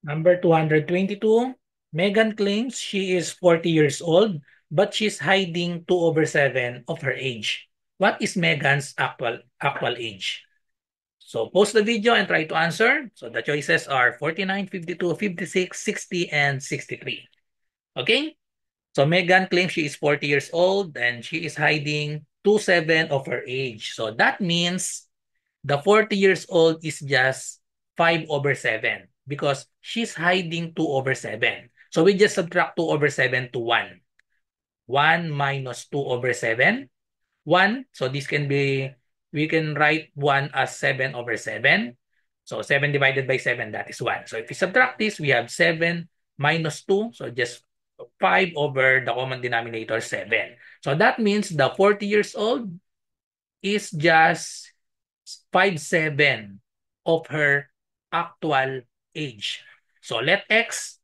Number 222, Megan claims she is 40 years old, but she's hiding 2/7 of her age. What is Megan's actual age? So post the video and try to answer. So the choices are 49, 52, 56, 60, and 63. Okay? So Megan claims she is 40 years old and she is hiding 2/7 of her age. So that means the 40 years old is just 5/7 because she's hiding 2/7. So we just subtract 2/7 to 1. 1 minus 2/7. 1, so this can be, we can write 1 as 7/7. So 7 divided by 7, that is 1. So if we subtract this, we have 7 minus 2. So just 5 over the common denominator, 7. So that means the 40 years old is just 5/7 of her actual age. So let X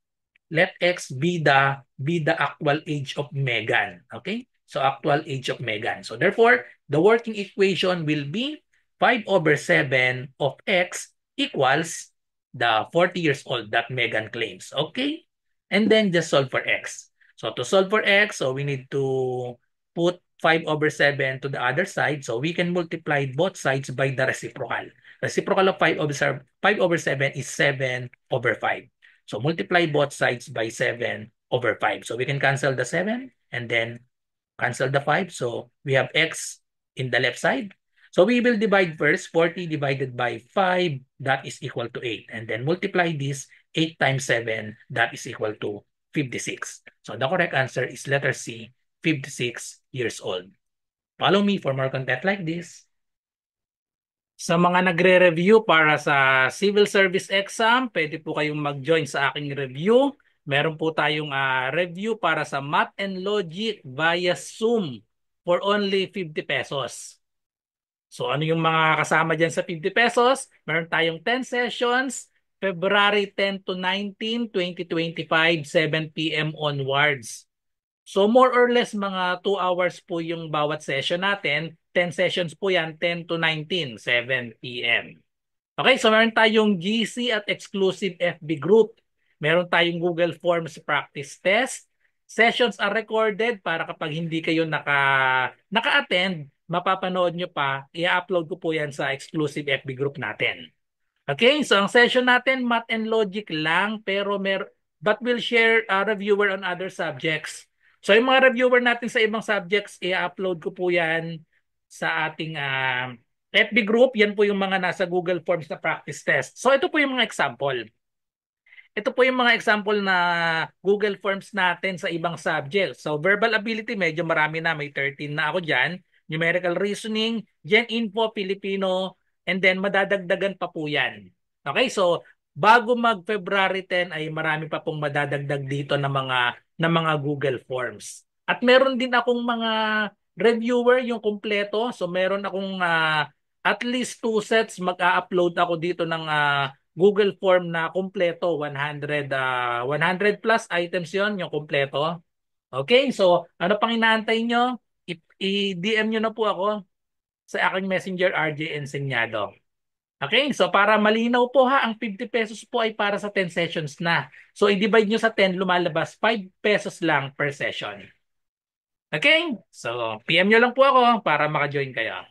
be the actual age of Megan. Okay? So actual age of Megan. So therefore, the working equation will be 5/7 of X equals the 40 years old that Megan claims. Okay? And then just solve for X. So to solve for X, so we need to put 5/7 to the other side. So we can multiply both sides by the reciprocal. Reciprocal of 5/7 is 7/5. So multiply both sides by 7/5. So we can cancel the 7 and then cancel the 5. So we have X in the left side. So we will divide first 40 divided by 5, that is equal to 8. And then multiply this 8 times 7, that is equal to 56. So the correct answer is letter C, 56 years old. Follow me for more content like this. Sa mga nagre-review para sa civil service exam, pwede po kayong mag-join sa aking review. Meron po tayong review para sa Math and Logic via Zoom for only 50 pesos. So ano yung mga kasama dyan sa 50 pesos? Meron tayong 10 sessions, February 10 to 19, 2025, 7 p.m. onwards. So more or less mga 2 hours po yung bawat session natin. 10 sessions po yan, 10 to 19, 7 p.m. Okay, so meron tayong GC at exclusive FB group. Meron tayong Google Forms practice test. Sessions are recorded para kapag hindi kayo naka-attend, mapapanood nyo pa. I-upload ko po yan sa exclusive FB group natin. Okay, so ang session natin, Math and Logic lang, but we'll share a reviewer on other subjects. So yung mga reviewer natin sa ibang subjects, i-upload ko po yan sa ating FB group. Yan po yung mga nasa Google Forms na practice test. So ito po yung mga example. Ito po yung mga example na Google Forms natin sa ibang subjects. So verbal ability, medyo marami na. May 13 na ako dyan. Numerical reasoning, Gen Info, Filipino, and then madadagdagan pa po yan. Okay, so bago mag-February 10 ay marami pa pong madadagdag dito ng mga Google Forms. At meron din akong mga reviewer yung kumpleto. So meron akong at least 2 sets mag-a-upload ako dito ng Google Form na kumpleto, 100 plus items 'yon, yung kumpleto. Okay, so ano pang inaantay nyo? I-DM nyo na po ako sa aking Messenger RJ Enseñado. Okay, so para malinaw po ha, ang 50 pesos po ay para sa 10 sessions na. So i-divide nyo sa 10, lumalabas 5 pesos lang per session. Okay, so PM nyo lang po ako para maka-join kayo.